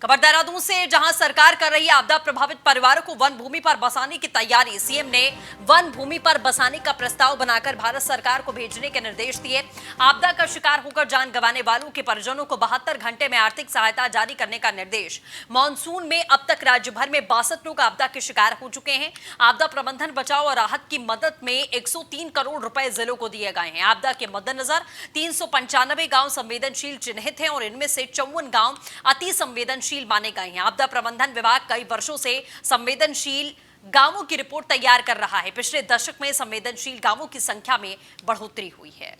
खबर देहरादून से, जहां सरकार कर रही है आपदा प्रभावित परिवारों को वन भूमि पर बसाने की तैयारी। सीएम ने वन भूमि पर बसाने का प्रस्ताव बनाकर भारत सरकार को भेजने के निर्देश दिए। आपदा का शिकार होकर जान गंवाने वालों के परिजनों को 72 घंटे में आर्थिक सहायता जारी करने का निर्देश। मानसून में अब तक राज्य भर में 62 लोग आपदा के शिकार हो चुके हैं। आपदा प्रबंधन, बचाव और राहत की मदद में 103 करोड़ रुपए जिलों को दिए गए हैं। आपदा के मद्देनजर 395 गांव संवेदनशील चिन्हित हैं और इनमें से 54 गांव अति संवेदनशील माने गए हैं। आपदा प्रबंधन विभाग कई वर्षों से संवेदनशील गांवों की रिपोर्ट तैयार कर रहा है। पिछले दशक में संवेदनशील गांवों की संख्या में बढ़ोतरी हुई है।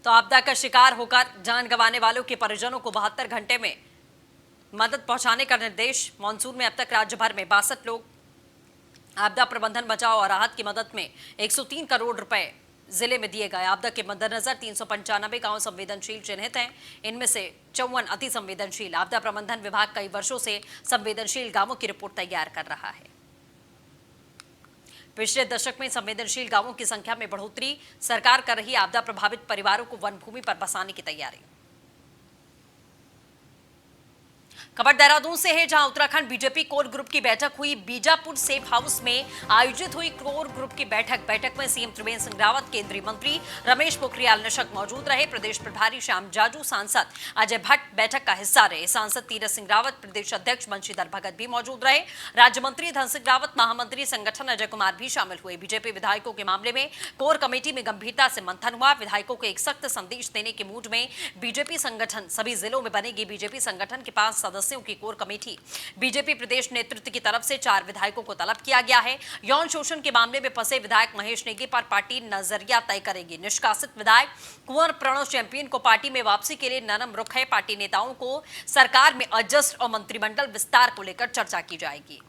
तो आपदा का शिकार होकर जान गंवाने वालों के परिजनों को 72 घंटे में मदद पहुंचाने का निर्देश। मानसून में अब तक राज्य भर में 62 लोग आपदा प्रबंधन, बचाव और राहत की मदद में 103 करोड़ रुपए जिले में दिए गए। आपदा के मद्देनजर 395 गांव संवेदनशील चिन्हित हैं, इनमें से 54 अति संवेदनशील। आपदा प्रबंधन विभाग कई वर्षों से संवेदनशील गांवों की रिपोर्ट तैयार कर रहा है। पिछले दशक में संवेदनशील गांवों की संख्या में बढ़ोतरी। सरकार कर रही आपदा प्रभावित परिवारों को वन भूमि पर बसाने की तैयारी। खबर देहरादून से है, जहां उत्तराखंड बीजेपी कोर ग्रुप की बैठक हुई। बीजापुर सेफ हाउस में आयोजित हुई कोर ग्रुप की बैठक में सीएम त्रिवेंद्र सिंह रावत, केंद्रीय मंत्री रमेश पोखरियाल निशंक मौजूद रहे। प्रदेश प्रभारी श्याम जाजू, सांसद अजय भट्ट बैठक का हिस्सा रहे। सांसद तीरथ सिंह रावत, प्रदेश अध्यक्ष बंशीधर भगत भी मौजूद रहे। राज्य मंत्री धन सिंह रावत, महामंत्री संगठन अजय कुमार भी शामिल हुए। बीजेपी विधायकों के मामले में कोर कमेटी में गंभीरता से मंथन हुआ। विधायकों को एक सख्त संदेश देने के मूड में बीजेपी संगठन सभी जिलों में बनेगी। बीजेपी संगठन के 5 सदस्यों की कोर कमेटी बीजेपी प्रदेश नेतृत्व की तरफ से 4 विधायकों को तलब किया गया है। यौन शोषण के मामले में फंसे विधायक महेश नेगी पर पार्टी नजरिया तय करेगी। निष्कासित विधायक कुंवर प्रणव चैंपियन को पार्टी में वापसी के लिए नरम रुख है। पार्टी नेताओं को सरकार में एडजस्ट और मंत्रिमंडल विस्तार को लेकर चर्चा की जाएगी।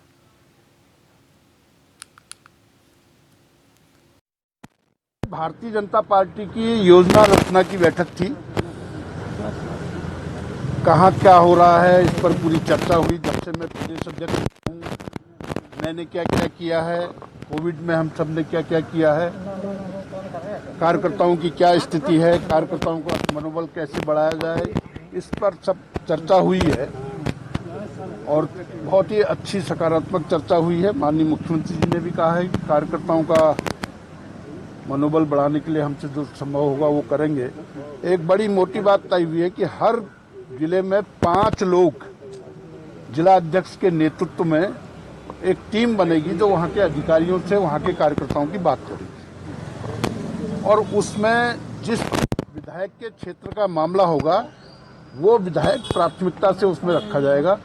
भारतीय जनता पार्टी की योजना रचना की बैठक थी। कहाँ क्या हो रहा है, इस पर पूरी चर्चा हुई। जब से मैं प्रदेश अध्यक्ष हूँ, मैंने क्या क्या किया है, कोविड में हम सब ने क्या क्या किया है, कार्यकर्ताओं की क्या स्थिति है, कार्यकर्ताओं का मनोबल कैसे बढ़ाया जाए, इस पर सब चर्चा हुई है और बहुत ही अच्छी सकारात्मक चर्चा हुई है। माननीय मुख्यमंत्री जी ने भी कहा है कि कार्यकर्ताओं का मनोबल बढ़ाने के लिए हमसे जो संभव होगा वो करेंगे। एक बड़ी मोटी बात तय हुई है कि हर जिले में 5 लोग जिला अध्यक्ष के नेतृत्व में एक टीम बनेगी जो वहाँ के अधिकारियों से वहाँ के कार्यकर्ताओं की बात करेगी और उसमें जिस विधायक के क्षेत्र का मामला होगा वो विधायक प्राथमिकता से उसमें रखा जाएगा।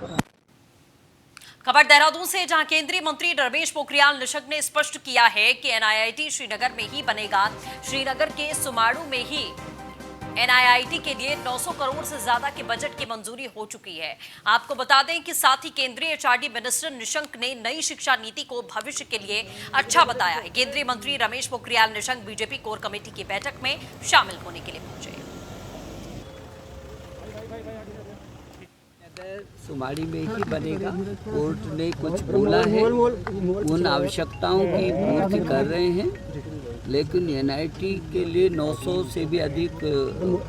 खबर देहरादून से, जहां केंद्रीय मंत्री रमेश पोखरियाल निशंक ने स्पष्ट किया है कि एनआईआईटी श्रीनगर में ही बनेगा। श्रीनगर के सुमाड़ू में ही एनआईआईटी के लिए 900 करोड़ से ज्यादा के बजट की मंजूरी हो चुकी है। आपको बता दें कि साथ ही केंद्रीय एचआरडी मिनिस्टर निशंक ने नई शिक्षा नीति को भविष्य के लिए अच्छा बताया है। केंद्रीय मंत्री Ramesh Pokhriyal Nishank BJP core committee की बैठक में शामिल होने के लिए पहुंचे। सुमाड़ी में ही बनेगा। कोर्ट ने कुछ बोला है, उन आवश्यकताओं की पूर्ति कर रहे हैं, लेकिन एनआईटी के लिए 900 से भी अधिक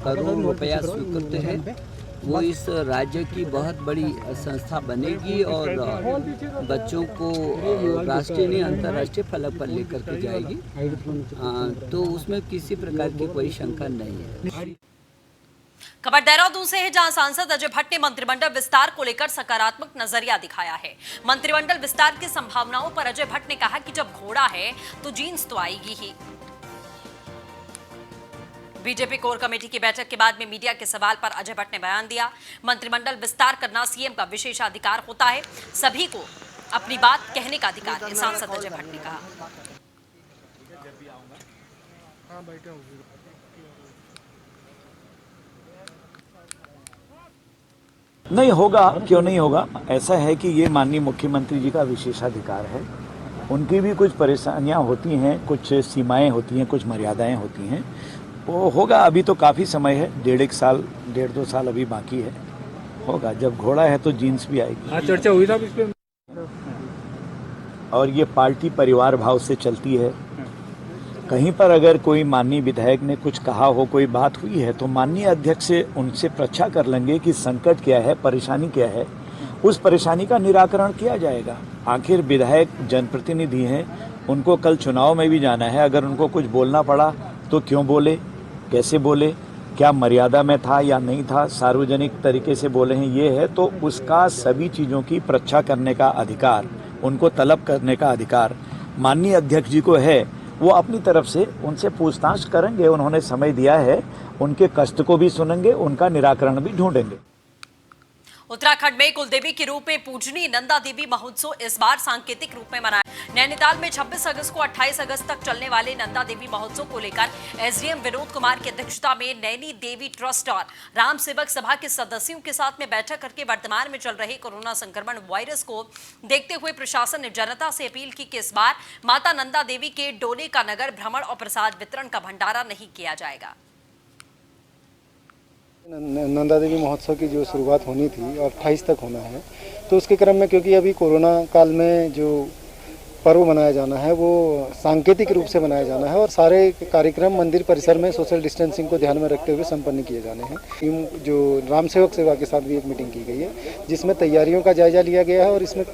करोड़ रुपया स्वीकृत है। वो इस राज्य की बहुत बड़ी संस्था बनेगी और बच्चों को राष्ट्रीय नहीं अंतर्राष्ट्रीय फलक पर लेकर के जाएगी। तो उसमें किसी प्रकार की कोई शंका नहीं है। खबर देहरादून से है, जहां सांसद अजय भट्ट ने मंत्रिमंडल विस्तार को लेकर सकारात्मक नजरिया दिखाया है। मंत्रिमंडल विस्तार की संभावनाओं पर अजय भट्ट ने कहा कि जब घोड़ा है तो जींस तो आएगी ही। बीजेपी कोर कमेटी की बैठक के बाद में मीडिया के सवाल पर अजय भट्ट ने बयान दिया, मंत्रिमंडल विस्तार करना सीएम का विशेषाधिकार होता है, सभी को अपनी बात कहने का अधिकार है, सांसद अजय भट्ट ने कहा। नहीं होगा, क्यों नहीं होगा। ऐसा है कि ये माननीय मुख्यमंत्री जी का विशेषाधिकार है। उनकी भी कुछ परेशानियां होती हैं, कुछ सीमाएं होती हैं, कुछ मर्यादाएं होती हैं। वो होगा, अभी तो काफ़ी समय है, 1.5 साल 1.5-2 साल अभी बाकी है। होगा। जब घोड़ा है तो जीन्स भी आएगी। हाँ, चर्चा हुई साहब इस पे। और ये पार्टी परिवार भाव से चलती है। कहीं पर अगर कोई माननीय विधायक ने कुछ कहा हो, कोई बात हुई है, तो माननीय अध्यक्ष से उनसे परीक्षा कर लेंगे कि संकट क्या है, परेशानी क्या है। उस परेशानी का निराकरण किया जाएगा। आखिर विधायक जनप्रतिनिधि हैं, उनको कल चुनाव में भी जाना है। अगर उनको कुछ बोलना पड़ा तो क्यों बोले, कैसे बोले, क्या मर्यादा में था या नहीं था, सार्वजनिक तरीके से बोले हैं, ये है तो उसका सभी चीज़ों की परीक्षा करने का अधिकार, उनको तलब करने का अधिकार माननीय अध्यक्ष जी को है। वो अपनी तरफ से उनसे पूछताछ करेंगे, उन्होंने समय दिया है, उनके कष्ट को भी सुनेंगे, उनका निराकरण भी ढूंढेंगे। उत्तराखंड में कुलदेवी के रूप में पूजनी नंदा देवी महोत्सव इस बार सांकेतिक रूप में मनाया। नैनीताल में 26 अगस्त को 28 अगस्त तक चलने वाले नंदा देवी महोत्सव को लेकर एसडीएम विनोद कुमार की अध्यक्षता में नैनी देवी ट्रस्ट और राम सेवक सभा के सदस्यों के साथ में बैठक करके वर्तमान में चल रहे कोरोना संक्रमण वायरस को देखते हुए प्रशासन ने जनता से अपील की कि इस बार माता नंदा देवी के डोले का नगर भ्रमण और प्रसाद वितरण का भंडारा नहीं किया जाएगा। नंदा देवी महोत्सव की जो शुरुआत होनी थी और 28 तक होना है, तो उसके क्रम में क्योंकि अभी कोरोना काल में जो पर्व मनाया जाना है वो सांकेतिक रूप से मनाया जाना है और सारे कार्यक्रम मंदिर परिसर में सोशल डिस्टेंसिंग को ध्यान में रखते हुए संपन्न किए जाने हैं। जो राम सेवक सेवा के साथ भी एक मीटिंग की गई है जिसमें तैयारियों का जायजा लिया गया है और इसमें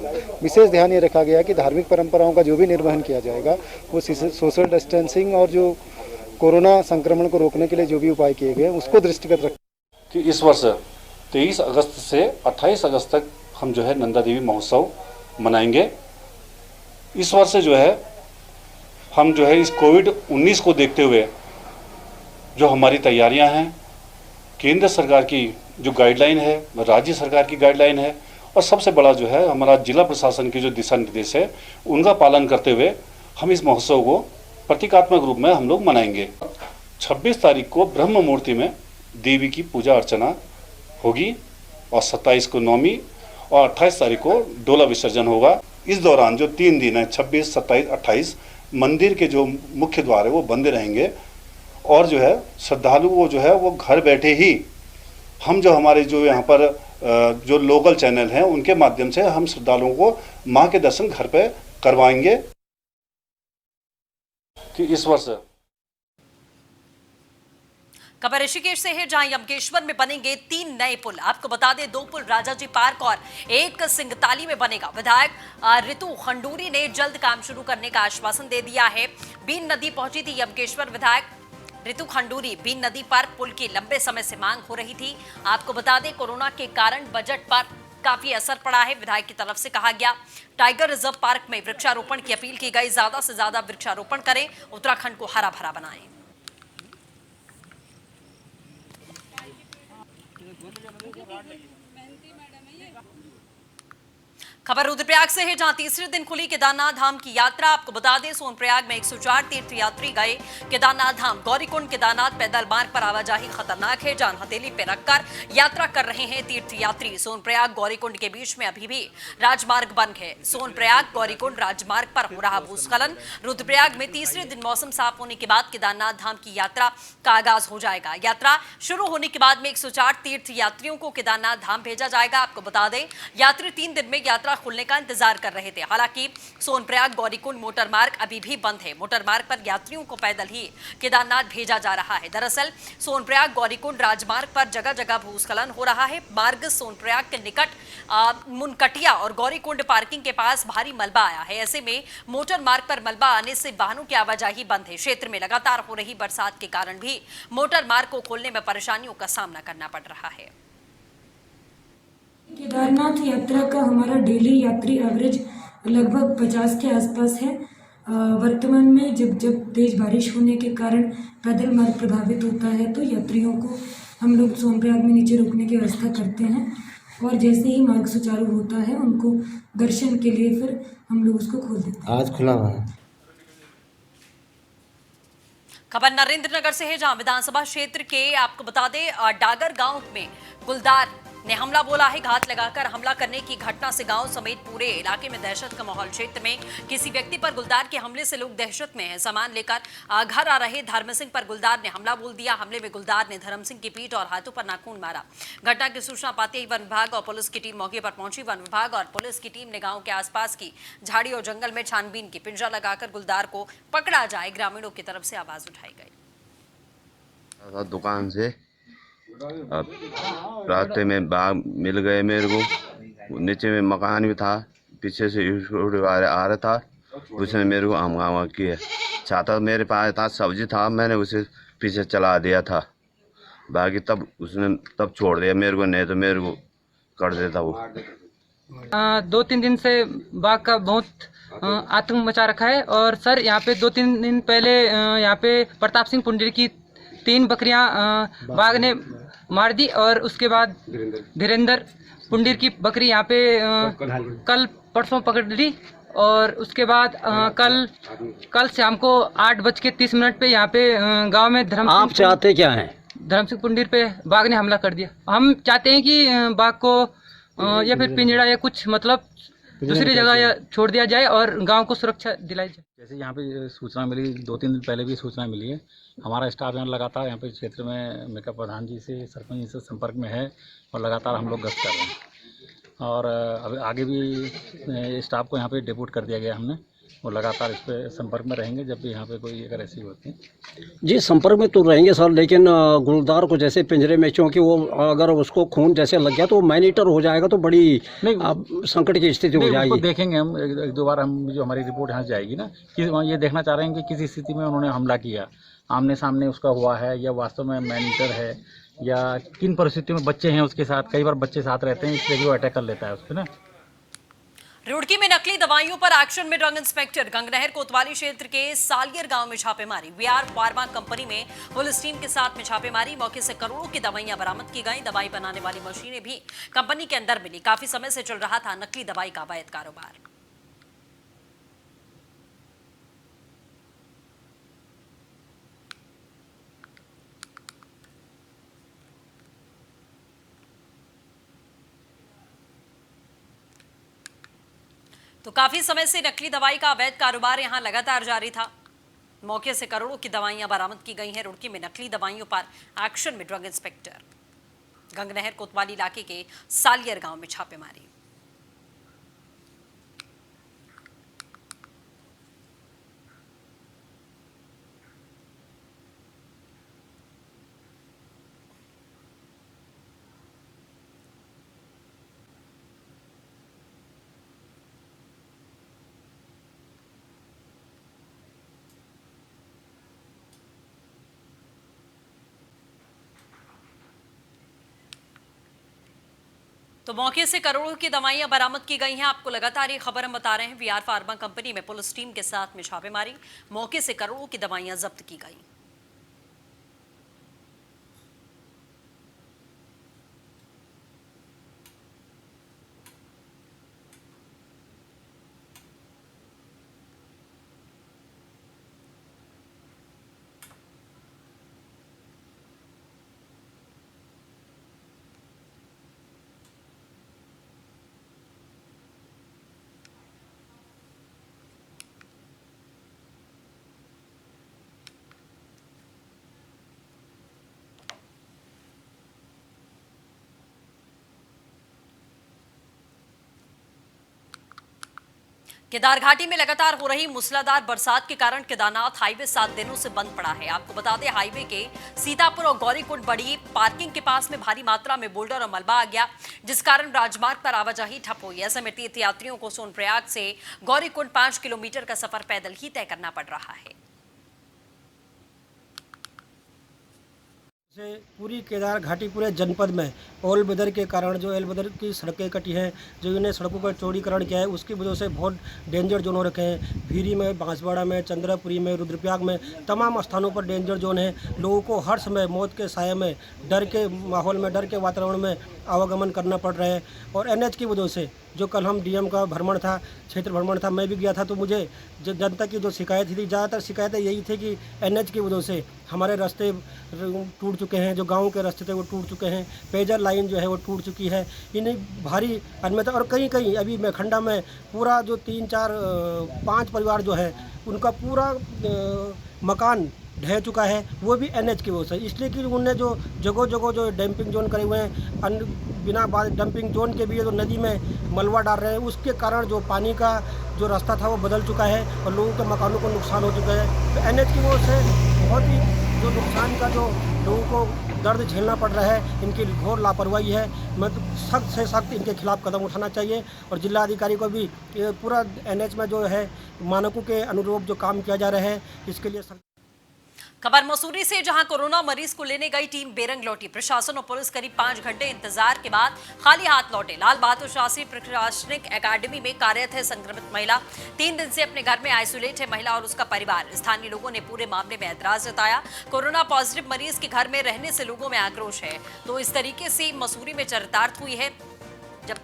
विशेष ध्यान ये रखा गया है कि धार्मिक परंपराओं का जो भी निर्वहन किया जाएगा वो सोशल डिस्टेंसिंग और जो कोरोना संक्रमण को रोकने के लिए जो भी उपाय किए गए हैं उसको दृष्टिगत रख कि इस वर्ष 23 अगस्त से 28 अगस्त तक हम जो है नंदा देवी महोत्सव मनाएंगे। इस वर्ष जो है हम जो है इस कोविड-19 को देखते हुए जो हमारी तैयारियां हैं, केंद्र सरकार की जो गाइडलाइन है, राज्य सरकार की गाइडलाइन है और सबसे बड़ा जो है हमारा जिला प्रशासन की जो दिशा निर्देश है उनका पालन करते हुए हम इस महोत्सव को प्रतीकात्मक रूप में हम लोग मनाएंगे। 26 तारीख को ब्रह्म मुहूर्त में देवी की पूजा अर्चना होगी और 27 को नवमी और 28 तारीख को डोला विसर्जन होगा। इस दौरान जो 3 दिन है 26, 27, 28 मंदिर के जो मुख्य द्वार है वो बंद रहेंगे और जो है श्रद्धालु वो जो है वो घर बैठे ही हम जो हमारे जो यहाँ पर जो लोकल चैनल हैं उनके माध्यम से हम श्रद्धालुओं को माँ के दर्शन घर पे करवाएंगे। कि इस वर्ष खबर ऋषिकेश से है जहां यमकेश्वर में बनेंगे 3 नए पुल। आपको बता दें 2 पुल राजाजी पार्क और एक सिंगताली में बनेगा। विधायक ऋतु खंडूरी ने जल्द काम शुरू करने का आश्वासन दे दिया है। बीन नदी पहुंची थी यमकेश्वर विधायक ऋतु खंडूरी। बीन नदी पर पुल की लंबे समय से मांग हो रही थी। आपको बता दें कोरोना के कारण बजट पर काफी असर पड़ा है। विधायक की तरफ से कहा गया टाइगर रिजर्व पार्क में वृक्षारोपण की अपील की गई। ज्यादा से ज्यादा वृक्षारोपण करें, उत्तराखंड को हरा भरा बनाएं। खबर रुद्रप्रयाग से है जहां तीसरे दिन खुली केदारनाथ धाम की यात्रा। आपको बता दें सोनप्रयाग में 104 तीर्थयात्री गए केदारनाथ धाम। गौरीकुंड केदारनाथ पैदल मार्ग पर आवाजाही खतरनाक है। जान हथेली पे रखकर यात्रा कर रहे हैं तीर्थयात्री। सोनप्रयाग गौरीकुंड के बीच में अभी भी राजमार्ग बंद है। सोनप्रयाग गौरीकुंड राजमार्ग पर हो रहा भूस्खलन। रुद्रप्रयाग में तीसरे दिन मौसम साफ होने के बाद केदारनाथ धाम की यात्रा का आगाज हो जाएगा। यात्रा शुरू होने के बाद में 104 तीर्थयात्रियों को केदारनाथ धाम भेजा जाएगा। आपको बता दें यात्री 3 दिन में यात्रा खुलने का इंतजार कर रहे थे। हालांकि सोनप्रयाग गौरीकुंड मोटर मार्ग अभी भी बंद है। मोटर मार्ग पर यात्रियों को पैदल ही केदारनाथ भेजा जा रहा है। दरअसल सोनप्रयाग गौरीकुंड राजमार्ग पर जगह जगह भूस्खलन हो रहा है। मार्ग सोनप्रयाग के निकट मुनकटिया और गौरीकुंड पार्किंग के पास भारी मलबा आया है। ऐसे में मोटर मार्ग पर मलबा आने से वाहनों की आवाजाही बंद है। क्षेत्र में लगातार हो रही बरसात के कारण भी मोटर मार्ग को खोलने में परेशानियों का सामना करना पड़ रहा है। केदारनाथ यात्रा का हमारा डेली यात्री एवरेज लगभग 50 के आसपास है। वर्तमान में जब तेज बारिश होने के कारण पैदल मार्ग प्रभावित होता है तो यात्रियों को हम लोग सोनप्रयाग में नीचे रुकने की व्यवस्था करते हैं और जैसे ही मार्ग सुचारू होता है उनको दर्शन के लिए फिर हम लोग उसको खोल देते हैं। आज खुला हुआ है। खबर नरेंद्र नगर से है जहां विधानसभा क्षेत्र के आपको बता दें डागर गांव में गुलदार ने हमला बोला है। घात लगाकर हमला करने की घटना से गांव समेत पूरे इलाके में दहशत का माहौल। क्षेत्र में किसी व्यक्ति पर गुलदार के हमले से लोग दहशत में हैं। सामान लेकर घर आ रहे धर्म सिंह पर गुलदार ने हमला बोल दिया। हमले में गुलदार ने धर्म सिंह की पीठ और हाथों पर नाखून मारा। घटना की सूचना पाते ही वन विभाग और पुलिस की टीम मौके पर पहुंची। वन विभाग और पुलिस की टीम ने गांव के आसपास की झाड़ी और जंगल में छानबीन की। पिंजरा लगाकर गुलदार को पकड़ा जाए, ग्रामीणों की तरफ से आवाज उठाई गई। दुकान से अब रास्ते में बाग मिल गए मेरे को, नीचे में मकान भी था, पीछे से आ रहा था, उसने मेरे को हंगामा किया। छाता मेरे पास था, सब्जी था, मैंने उसे पीछे चला दिया था, बाकी तब उसने तब छोड़ दिया मेरे को, नहीं तो मेरे को कर देता वो। 2-3 दिन से बाघ का बहुत आतंक मचा रखा है। और सर यहाँ पे 2-3 दिन पहले यहाँ पे प्रताप सिंह पुंडरी की 3 बकरियां बाघ ने मार दी। और उसके बाद धीरेन्द्र पुंडीर की बकरी यहाँ पे कल परसों पकड़ ली। और उसके बाद कल शाम को 8:30 पे यहाँ पे गांव में आप चाहते क्या हैं? धर्म सिंह पुंडीर पे बाघ ने हमला कर दिया। हम चाहते हैं कि बाघ को या फिर पिंजड़ा या कुछ मतलब दूसरी जगह या छोड़ दिया जाए और गांव को सुरक्षा दिलाई जाए। जैसे यहाँ पे सूचना मिली, 2-3 दिन पहले भी सूचना मिली है। हमारा स्टाफ यहाँ लगातार यहाँ पे क्षेत्र में मेका प्रधान जी से, सरपंच जी से संपर्क में है और लगातार हम लोग गश्त कर रहे हैं। और अब आगे भी स्टाफ को यहाँ पे डिप्यूट कर दिया गया हमने, और लगातार इस पे संपर्क में रहेंगे जब भी यहाँ पे कोई अगर ऐसी होती है। जी संपर्क में तो रहेंगे सर, लेकिन गुलदार को जैसे पिंजरे में, क्योंकि वो अगर उसको खून जैसे लग गया तो मॉनिटर हो जाएगा तो बड़ी संकट की स्थिति हो जाएगी। देखेंगे हम 1-2 बार, हम जो हमारी रिपोर्ट यहाँ जाएगी ना, कि ये देखना चाह रहे हैं कि किस स्थिति में उन्होंने हमला किया, आमने सामने उसका हुआ है या वास्तव में मॉनिटर है, या किन परिस्थितियों में बच्चे हैं उसके साथ। कई बार बच्चे साथ रहते हैं, इसलिए वो अटैक कर लेता है उस पर ना। रुड़की में नकली दवाइयों पर एक्शन में ड्रग इंस्पेक्टर। गंगनहर कोतवाली क्षेत्र के सालियर गांव में छापेमारी। वीआर फार्मा कंपनी में पुलिस टीम के साथ में छापेमारी। मौके से करोड़ों की दवाइयां बरामद की गई। दवाई बनाने वाली मशीनें भी कंपनी के अंदर मिली। काफी समय से चल रहा था नकली दवाई का अवैध कारोबार। तो काफी समय से नकली दवाई का अवैध कारोबार यहां लगातार जारी था। मौके से करोड़ों की दवाइयां बरामद की गई हैं। रुड़की में नकली दवाइयों पर एक्शन में ड्रग इंस्पेक्टर। गंगनहर कोतवाली इलाके के सालियर गांव में छापेमारी। तो मौके से करोड़ों की दवाइयां बरामद की गई हैं। आपको लगातार ये खबर हम बता रहे हैं। वीआर फार्मा कंपनी में पुलिस टीम के साथ में छापेमारी। मौके से करोड़ों की दवाइयां जब्त की गई। केदार घाटी में लगातार हो रही मूसलाधार बरसात के कारण केदारनाथ हाईवे 7 दिनों से बंद पड़ा है। आपको बता दें, हाईवे के सीतापुर और गौरीकुंड बड़ी पार्किंग के पास में भारी मात्रा में बोल्डर और मलबा आ गया, जिस कारण राजमार्ग पर आवाजाही ठप हुई। ऐसे में तीर्थयात्रियों को सोनप्रयाग से गौरीकुंड 5 किलोमीटर का सफर पैदल ही तय करना पड़ रहा है। से पूरी केदार घाटी पूरे जनपद में ऑल वेदर के कारण जो एल वेदर की सड़कें कटी हैं, जो इन्हें सड़कों का चौड़ीकरण किया है, उसकी वजह से बहुत डेंजर जोन हो रखे हैं। भीरी में, बांसवाड़ा में, चंद्रपुरी में, रुद्रप्रयाग में, तमाम स्थानों पर डेंजर जोन है। लोगों को हर समय मौत के साये में, डर के माहौल में, डर के वातावरण में आवागमन करना पड़ रहा है। और एनएच की वजह से जो कल हम डीएम का भ्रमण था, क्षेत्र भ्रमण था, मैं भी गया था, तो मुझे जो जनता की जो शिकायत थी, ज़्यादातर शिकायतें यही थी कि एनएच की वजह से हमारे रास्ते टूट चुके हैं, जो गाँव के रास्ते थे वो टूट चुके हैं, पेयजल लाइन जो है वो टूट चुकी है, इन्हें भारी अन्यथा। और कहीं कहीं अभी मेखंडा में पूरा जो 3, 4, 5 परिवार जो है उनका पूरा मकान ढह चुका है, वो भी एनएच की वजह से। इसलिए कि उनने जो जगह जगह जो डंपिंग जोन करे हुए हैं, बिना डंपिंग जोन के भी जो नदी में मलबा डाल रहे हैं, उसके कारण जो पानी का जो रास्ता था वो बदल चुका है और लोगों के मकानों को नुकसान हो चुका है। तो एनएच की वजह से बहुत ही जो नुकसान का जो लोगों को दर्द झेलना पड़ रहा है, इनकी घोर लापरवाही है। मतलब सख्त से सख्त इनके खिलाफ कदम उठाना चाहिए और जिला अधिकारी को भी पूरा एनएच में जो है मानकों के अनुरूप जो काम किया जा रहा है, इसके लिए खबर मसूरी से, जहां कोरोना मरीज को लेने गई टीम बेरंग लौटी। प्रशासन और पुलिस करीब 5 घंटे इंतजार के बाद खाली हाथ लौटे। लाल बहादुर शास्त्री प्रशासनिक एकेडमी में कार्यरत है संक्रमित महिला। 3 दिन से अपने घर में आइसोलेट है महिला और उसका परिवार। स्थानीय लोगों ने पूरे मामले में ऐतराज जताया। कोरोना पॉजिटिव मरीज के घर में रहने से लोगों में आक्रोश है। तो इस तरीके से मसूरी में चरितार्थ हुई है। जब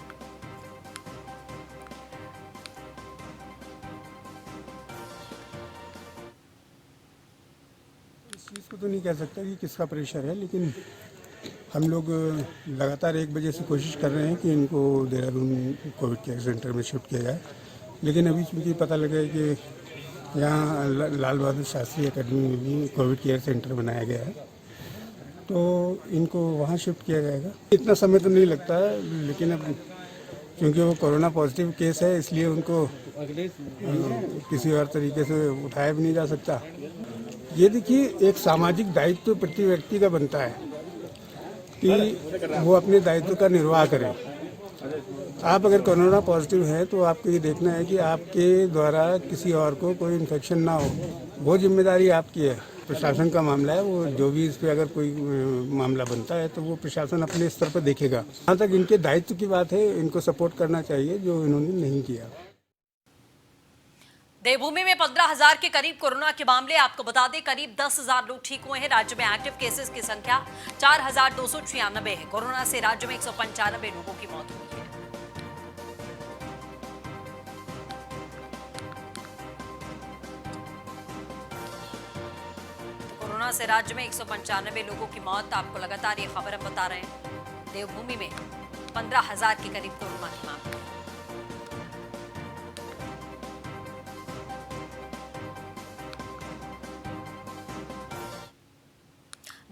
चीज़ को तो नहीं कह सकता कि किसका प्रेशर है, लेकिन हम लोग लगातार 1 बजे से कोशिश कर रहे हैं कि इनको देहरादून कोविड केयर सेंटर में शिफ्ट किया जाए। लेकिन अभी चूँकि पता लगा है कि यहाँ लाल बहादुर शास्त्री एकेडमी में भी कोविड केयर सेंटर बनाया गया है, तो इनको वहाँ शिफ्ट किया जाएगा। इतना समय तो नहीं लगता है, लेकिन अब क्योंकि वो कोरोना पॉजिटिव केस है, इसलिए उनको किसी और तरीके से उठाया भी नहीं जा सकता। ये देखिए, एक सामाजिक दायित्व प्रति व्यक्ति का बनता है कि वो अपने दायित्व का निर्वाह करें। आप अगर कोरोना पॉजिटिव हैं तो आपको ये देखना है कि आपके द्वारा किसी और को कोई इन्फेक्शन ना हो, वो जिम्मेदारी आपकी है। प्रशासन का मामला है, वो जो भी इस पर अगर कोई मामला बनता है तो वो प्रशासन अपने स्तर पर देखेगा। जहाँ तक इनके दायित्व की बात है, इनको सपोर्ट करना चाहिए, जो इन्होंने नहीं किया। देवभूमि में 15,000 के करीब कोरोना के मामले। आपको बता दें करीब 10,000 लोग ठीक हुए हैं। राज्य में एक्टिव केसेस की संख्या 4,296 है। कोरोना से राज्य में 195 लोगों की मौत हुई है। कोरोना से राज्य में 195 लोगों की मौत। आपको लगातार ये खबर हम बता रहे हैं। देवभूमि में 15,000 के करीब कोरोना के मामले।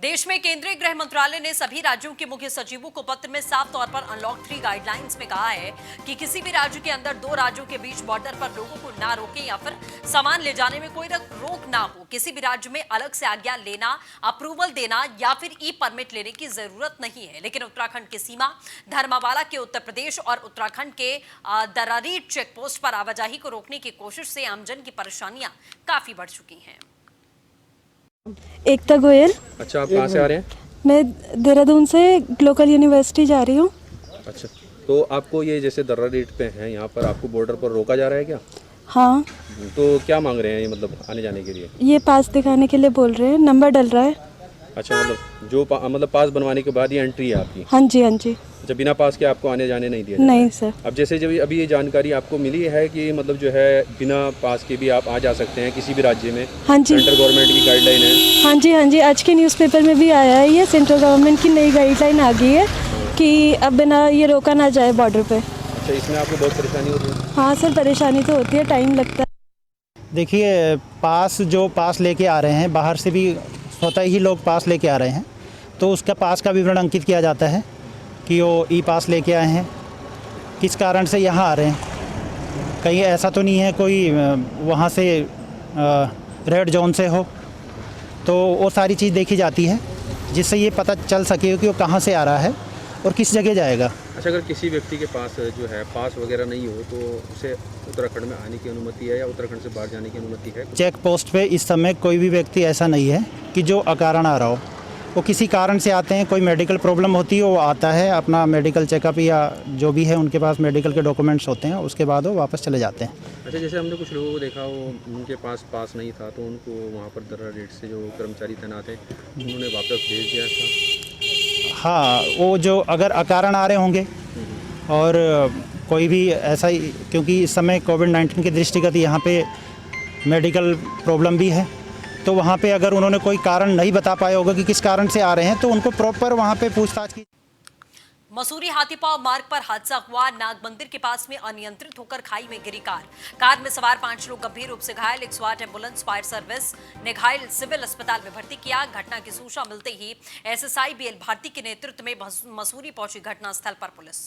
देश में केंद्रीय गृह मंत्रालय ने सभी राज्यों के मुख्य सचिवों को पत्र में साफ तौर पर अनलॉक 3 गाइडलाइंस में कहा है कि किसी भी राज्य के अंदर 2 राज्यों के बीच बॉर्डर पर लोगों को ना रोकें या फिर सामान ले जाने में कोई रोक ना हो। किसी भी राज्य में अलग से आज्ञा लेना, अप्रूवल देना या फिर ई परमिट लेने की जरूरत नहीं है। लेकिन उत्तराखंड की सीमा धर्मावाला के उत्तर प्रदेश और उत्तराखंड के दरारीट चेक पोस्ट पर आवाजाही को रोकने की कोशिश से आमजन की परेशानियां काफी बढ़ चुकी हैं। एकता गोयल। अच्छा, आप कहाँ से आ रहे हैं? मैं देहरादून से लोकल यूनिवर्सिटी जा रही हूँ। अच्छा, तो आपको ये जैसे दर्रा रेट पे हैं, यहाँ पर आपको बॉर्डर पर रोका जा रहा है क्या? हाँ। तो क्या मांग रहे हैं ये, मतलब आने जाने के लिए? ये पास दिखाने के लिए बोल रहे हैं, नंबर डल रहा है। अच्छा, मतलब जो मतलब पास बनवाने के बाद ये एंट्री है आपकी? हाँ जी, हाँ जी। जब बिना पास के आपको आने जाने नहीं दिया? नहीं सर। अब जैसे जब अभी ये जानकारी आपको मिली है कि मतलब जो है बिना पास के भी आप आ जा सकते हैं किसी भी राज्य में? हाँ जी। सेंट्रल गवर्नमेंट की गाइडलाइन है। हाँ जी, हाँ जी। आज के न्यूज़पेपर में भी आया है, ये सेंट्रल गवर्नमेंट की नई गाइडलाइन आ गई है कि अब बिना ये रोका ना जाए बॉर्डर पे। अच्छा, इसमें आपको बहुत परेशानी होती है? हाँ सर, परेशानी तो होती है, टाइम लगता है। देखिए, पास लेके आ रहे हैं, बाहर से भी स्वतः ही लोग पास लेके आ रहे हैं, तो उसका पास का विवरण अंकित किया जाता है कि वो ई पास लेके आए हैं, किस कारण से यहाँ आ रहे हैं। कहीं ऐसा तो नहीं है कोई वहाँ से रेड जोन से हो, तो वो सारी चीज़ देखी जाती है जिससे ये पता चल सके कि वो कहाँ से आ रहा है और किस जगह जाएगा। अच्छा, अगर किसी व्यक्ति के पास जो है पास वगैरह नहीं हो तो उसे उत्तराखंड में आने की अनुमति है या उत्तराखंड से बाहर जाने की अनुमति है? चेक पोस्ट पे इस समय कोई भी व्यक्ति ऐसा नहीं है कि जो अकारण आ रहा हो। वो किसी कारण से आते हैं, कोई मेडिकल प्रॉब्लम होती है, वो आता है, अपना मेडिकल चेकअप या जो भी है उनके पास मेडिकल के डॉक्यूमेंट्स होते हैं, उसके बाद वो वापस चले जाते हैं। अच्छा, जैसे हमने कुछ लोगों को देखा वो उनके पास नहीं था तो उनको वहाँ पर दर्रा रेट से जो कर्मचारी तैनात हैं उन्होंने वापस भेज दिया था। हाँ, वो जो अगर अकारण आ रहे होंगे और कोई भी ऐसा ही, क्योंकि इस समय कोविड-19 के दृष्टिगत यहाँ पे मेडिकल प्रॉब्लम भी है, तो वहाँ पे अगर उन्होंने कोई कारण नहीं बता पाया होगा कि किस कारण से आ रहे हैं, तो उनको प्रॉपर वहाँ पे पूछताछ की। मसूरी हाथीपाव मार्ग पर हादसा हुआ। नाग मंदिर के पास में अनियंत्रित होकर खाई में गिरी कार में सवार 5 लोग गंभीर रूप से घायल। 108 एम्बुलेंस फायर सर्विस ने घायल सिविल अस्पताल में भर्ती किया। घटना की सूचना मिलते ही एसएसआई बीएल भारती के नेतृत्व में मसूरी पहुंची घटनास्थल पर पुलिस।